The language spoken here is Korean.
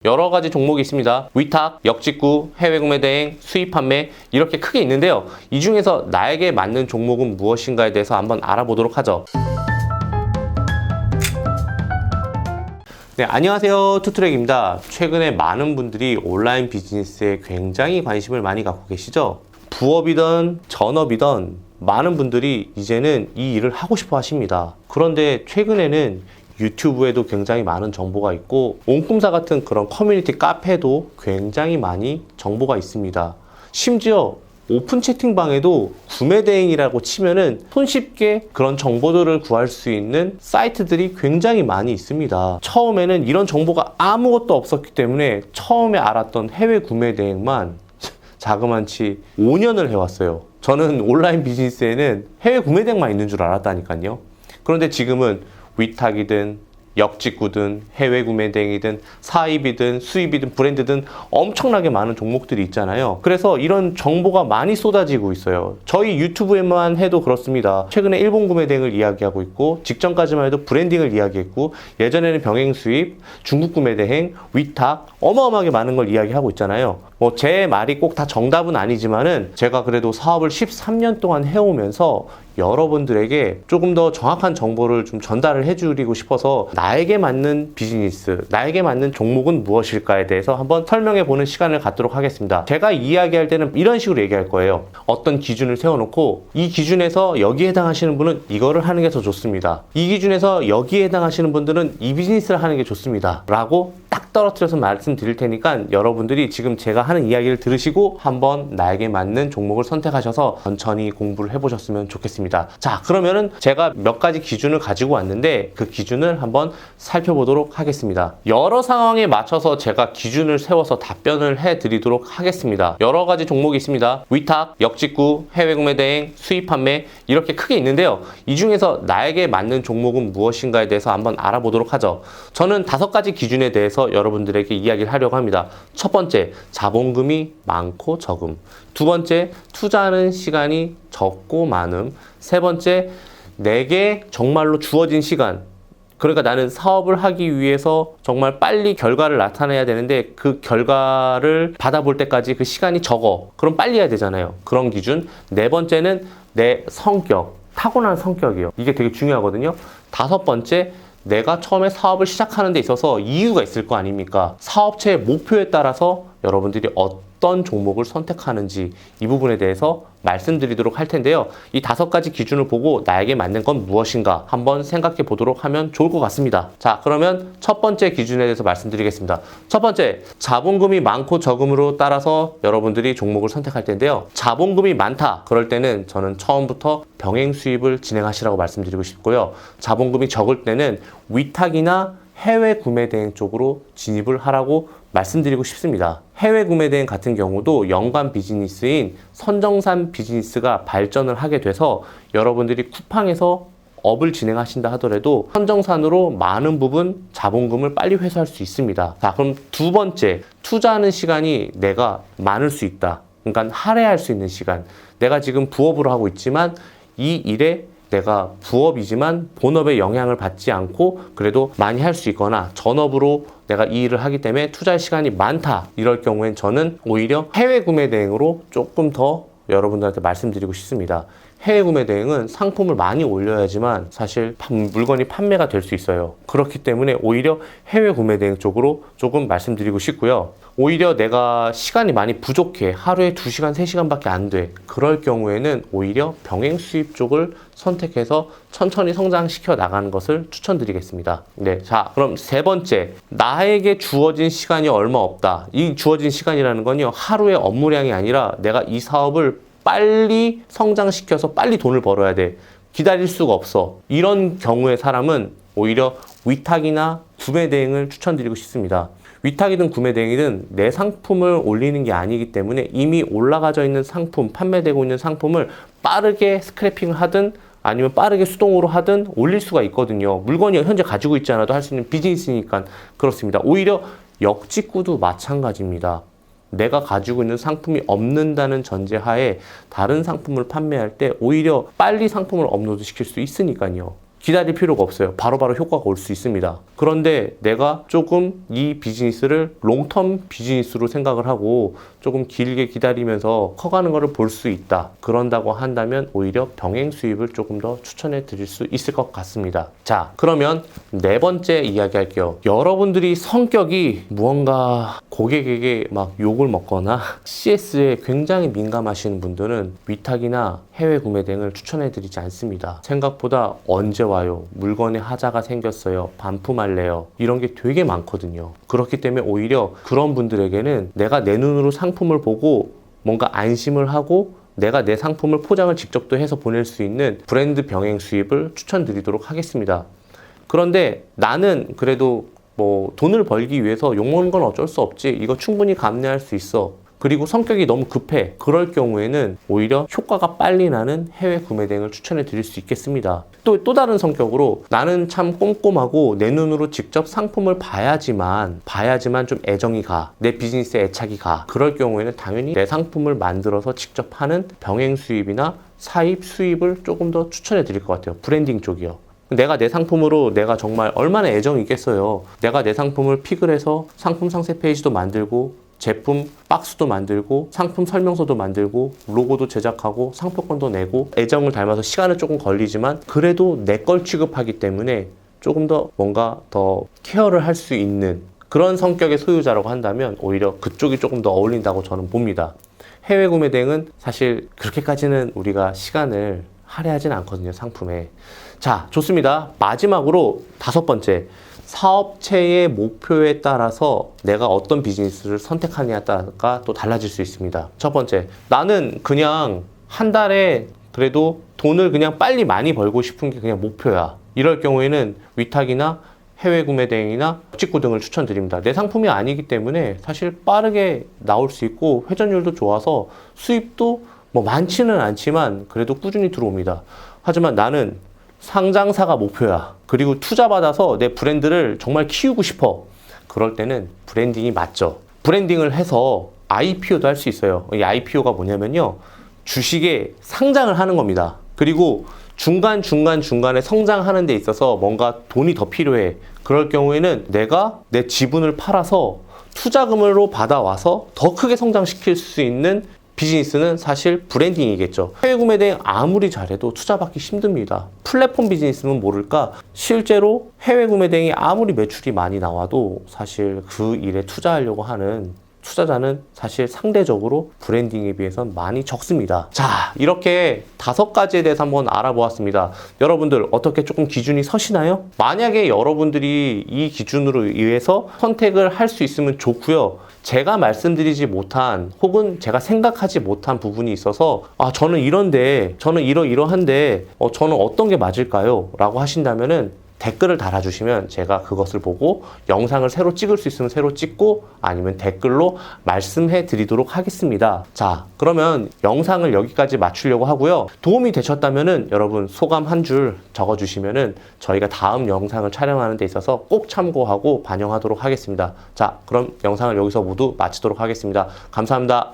여러 가지 종목이 있습니다. 위탁, 역직구, 해외 구매 대행, 수입 판매 이렇게 크게 있는데요. 이 중에서 나에게 맞는 종목은 무엇인가에 대해서 한번 알아보도록 하죠. 네, 안녕하세요. 투트랙입니다. 최근에 많은 분들이 온라인 비즈니스에 굉장히 관심을 많이 갖고 계시죠. 부업이든 전업이든 많은 분들이 이제는 이 일을 하고 싶어 하십니다. 그런데 최근에는 유튜브에도 굉장히 많은 정보가 있고 온꿈사 같은 그런 커뮤니티 카페도 굉장히 많이 정보가 있습니다. 심지어 오픈 채팅방에도 구매 대행이라고 치면은 손쉽게 그런 정보들을 구할 수 있는 사이트들이 굉장히 많이 있습니다. 처음에는 이런 정보가 아무것도 없었기 때문에 처음에 알았던 해외 구매 대행만 자그만치 5년을 해왔어요. 저는 온라인 비즈니스에는 해외 구매 대행만 있는 줄 알았다니까요. 그런데 지금은 위탁이든 역직구든 해외 구매 대행이든 사입이든 수입이든 브랜드든 엄청나게 많은 종목들이 있잖아요. 그래서 이런 정보가 많이 쏟아지고 있어요. 저희 유튜브에만 해도 그렇습니다. 최근에 일본 구매 대행을 이야기하고 있고 직전까지만 해도 브랜딩을 이야기했고 예전에는 병행 수입, 중국 구매 대행, 위탁 어마어마하게 많은 걸 이야기하고 있잖아요. 제 말이 꼭 다 정답은 아니지만은 제가 그래도 사업을 13년 동안 해오면서 여러분들에게 조금 더 정확한 정보를 좀 전달을 해드리고 싶어서 나에게 맞는 비즈니스, 나에게 맞는 종목은 무엇일까에 대해서 한번 설명해 보는 시간을 갖도록 하겠습니다. 제가 이야기할 때는 이런 식으로 얘기할 거예요. 어떤 기준을 세워놓고 이 기준에서 여기에 해당하시는 분은 이거를 하는 게 더 좋습니다. 이 기준에서 여기에 해당하시는 분들은 이 비즈니스를 하는 게 좋습니다. 라고 딱 떨어뜨려서 말씀드릴 테니까 여러분들이 지금 제가 하는 이야기를 들으시고 한번 나에게 맞는 종목을 선택하셔서 천천히 공부를 해보셨으면 좋겠습니다. 자, 그러면은 제가 몇 가지 기준을 가지고 왔는데 그 기준을 한번 살펴보도록 하겠습니다. 여러 상황에 맞춰서 제가 기준을 세워서 답변을 해드리도록 하겠습니다. 여러 가지 종목이 있습니다. 위탁, 역직구, 해외 구매 대행, 수입 판매 이렇게 크게 있는데요. 이 중에서 나에게 맞는 종목은 무엇인가에 대해서 한번 알아보도록 하죠. 저는 5가지 기준에 대해서 여러분들에게 이야기를 하려고 합니다. 첫 번째, 자본금이 많고 적음. 두 번째, 투자하는 시간이 적고 많음. 세 번째, 내게 정말로 주어진 시간. 그러니까 나는 사업을 하기 위해서 정말 빨리 결과를 나타내야 되는데 그 결과를 받아볼 때까지 그 시간이 적어. 그럼 빨리 해야 되잖아요. 그런 기준. 네 번째는 내 성격. 타고난 성격이요. 이게 되게 중요하거든요. 다섯 번째, 내가 처음에 사업을 시작하는 데 있어서 이유가 있을 거 아닙니까? 사업체의 목표에 따라서 여러분들이 어떤 종목을 선택하는지 이 부분에 대해서 말씀드리도록 할 텐데요. 이 5가지 기준을 보고 나에게 맞는 건 무엇인가 한번 생각해 보도록 하면 좋을 것 같습니다. 자, 그러면 첫 번째 기준에 대해서 말씀드리겠습니다. 첫 번째, 자본금이 많고 적음으로 따라서 여러분들이 종목을 선택할 텐데요. 자본금이 많다. 그럴 때는 저는 처음부터 병행 수입을 진행하시라고 말씀드리고 싶고요. 자본금이 적을 때는 위탁이나 해외 구매 대행 쪽으로 진입을 하라고 말씀드리고 싶습니다. 해외 구매 대행 같은 경우도 연관 비즈니스인 선정산 비즈니스가 발전을 하게 돼서 여러분들이 쿠팡에서 업을 진행하신다 하더라도 선정산으로 많은 부분 자본금을 빨리 회수할 수 있습니다. 자, 그럼 두 번째, 투자하는 시간이 내가 많을 수 있다. 그러니까 할애할 수 있는 시간. 내가 지금 부업으로 하고 있지만 이 일에 내가 부업이지만 본업에 영향을 받지 않고 그래도 많이 할 수 있거나 전업으로 내가 이 일을 하기 때문에 투자할 시간이 많다. 이럴 경우엔 저는 오히려 해외 구매 대행으로 조금 더 여러분들한테 말씀드리고 싶습니다. 해외 구매 대행은 상품을 많이 올려야지만 사실 물건이 판매가 될 수 있어요. 그렇기 때문에 오히려 해외 구매 대행 쪽으로 조금 말씀드리고 싶고요. 오히려 내가 시간이 많이 부족해. 하루에 2시간, 3시간밖에 안 돼. 그럴 경우에는 오히려 병행 수입 쪽을 선택해서 천천히 성장시켜 나가는 것을 추천드리겠습니다. 네, 자, 그럼 세 번째, 나에게 주어진 시간이 얼마 없다. 이 주어진 시간이라는 건요, 하루의 업무량이 아니라 내가 이 사업을 빨리 성장시켜서 빨리 돈을 벌어야 돼. 기다릴 수가 없어. 이런 경우의 사람은 오히려 위탁이나 구매 대행을 추천드리고 싶습니다. 위탁이든 구매 대행이든 내 상품을 올리는 게 아니기 때문에 이미 올라가져 있는 상품, 판매되고 있는 상품을 빠르게 스크래핑을 하든 아니면 빠르게 수동으로 하든 올릴 수가 있거든요. 물건이 현재 가지고 있지 않아도 할 수 있는 비즈니스니까 그렇습니다. 오히려 역직구도 마찬가지입니다. 내가 가지고 있는 상품이 없는다는 전제하에 다른 상품을 판매할 때 오히려 빨리 상품을 업로드 시킬 수 있으니까요. 기다릴 필요가 없어요. 바로바로 효과가 올 수 있습니다. 그런데 내가 조금 이 비즈니스를 롱텀 비즈니스로 생각을 하고 조금 길게 기다리면서 커가는 것을 볼 수 있다. 그런다고 한다면 오히려 병행 수입을 조금 더 추천해 드릴 수 있을 것 같습니다. 자, 그러면 네 번째 이야기 할게요. 여러분들이 성격이 무언가 고객에게 막 욕을 먹거나 CS에 굉장히 민감하신 분들은 위탁이나 해외 구매 등을 추천해 드리지 않습니다. 생각보다 언제 와요? 물건에 하자가 생겼어요. 반품할래요? 이런 게 되게 많거든요. 그렇기 때문에 오히려 그런 분들에게는 내가 내 눈으로 상품을 보고 뭔가 안심을 하고 내가 내 상품을 포장을 직접 또 해서 보낼 수 있는 브랜드 병행 수입을 추천드리도록 하겠습니다. 그런데 나는 그래도 뭐 돈을 벌기 위해서 욕먹는 건 어쩔 수 없지. 이거 충분히 감내할 수 있어. 그리고 성격이 너무 급해. 그럴 경우에는 오히려 효과가 빨리 나는 해외 구매 대행을 추천해 드릴 수 있겠습니다. 또 다른 성격으로 나는 참 꼼꼼하고 내 눈으로 직접 상품을 봐야지만 좀 애정이 가. 내 비즈니스에 애착이 가. 그럴 경우에는 당연히 내 상품을 만들어서 직접 하는 병행 수입이나 사입 수입을 조금 더 추천해 드릴 것 같아요. 브랜딩 쪽이요. 내가 내 상품으로 내가 정말 얼마나 애정이 있겠어요. 내가 내 상품을 픽을 해서 상품 상세 페이지도 만들고 제품 박스도 만들고 상품 설명서도 만들고 로고도 제작하고 상표권도 내고 애정을 닮아서 시간은 조금 걸리지만 그래도 내 걸 취급하기 때문에 조금 더 뭔가 더 케어를 할 수 있는 그런 성격의 소유자라고 한다면 오히려 그쪽이 조금 더 어울린다고 저는 봅니다. 해외 구매 대행은 사실 그렇게까지는 우리가 시간을 할애하진 않거든요, 상품에. 자, 좋습니다. 마지막으로 다섯 번째. 사업체의 목표에 따라서 내가 어떤 비즈니스를 선택하느냐에 따라 또 달라질 수 있습니다. 첫 번째, 나는 그냥 한 달에 그래도 돈을 그냥 빨리 많이 벌고 싶은 게 그냥 목표야. 이럴 경우에는 위탁이나 해외 구매 대행이나 직구 등을 추천드립니다. 내 상품이 아니기 때문에 사실 빠르게 나올 수 있고 회전율도 좋아서 수입도 뭐 많지는 않지만 그래도 꾸준히 들어옵니다. 하지만 나는 상장사가 목표야. 그리고 투자받아서 내 브랜드를 정말 키우고 싶어. 그럴 때는 브랜딩이 맞죠. 브랜딩을 해서 IPO도 할 수 있어요. 이 IPO가 뭐냐면요. 주식에 상장을 하는 겁니다. 그리고 중간에 성장하는 데 있어서 뭔가 돈이 더 필요해. 그럴 경우에는 내가 내 지분을 팔아서 투자금으로 받아와서 더 크게 성장시킬 수 있는 비즈니스는 사실 브랜딩이겠죠. 해외 구매 대행 아무리 잘해도 투자받기 힘듭니다. 플랫폼 비즈니스는 모를까 실제로 해외 구매 대행이 아무리 매출이 많이 나와도 사실 그 일에 투자하려고 하는 투자자는 사실 상대적으로 브랜딩에 비해서는 많이 적습니다. 자, 이렇게 다섯 가지에 대해서 한번 알아보았습니다. 여러분들 어떻게 조금 기준이 서시나요? 만약에 여러분들이 이 기준으로 의해서 선택을 할 수 있으면 좋고요. 제가 말씀드리지 못한 혹은 제가 생각하지 못한 부분이 있어서 저는 이런데 저는 이러한데 저는 어떤 게 맞을까요? 라고 하신다면은 댓글을 달아주시면 제가 그것을 보고 영상을 새로 찍을 수 있으면 새로 찍고 아니면 댓글로 말씀해 드리도록 하겠습니다. 자, 그러면 영상을 여기까지 마치려고 하고요. 도움이 되셨다면은 여러분 소감 한 줄 적어주시면은 저희가 다음 영상을 촬영하는 데 있어서 꼭 참고하고 반영하도록 하겠습니다. 자, 그럼 영상을 여기서 모두 마치도록 하겠습니다. 감사합니다.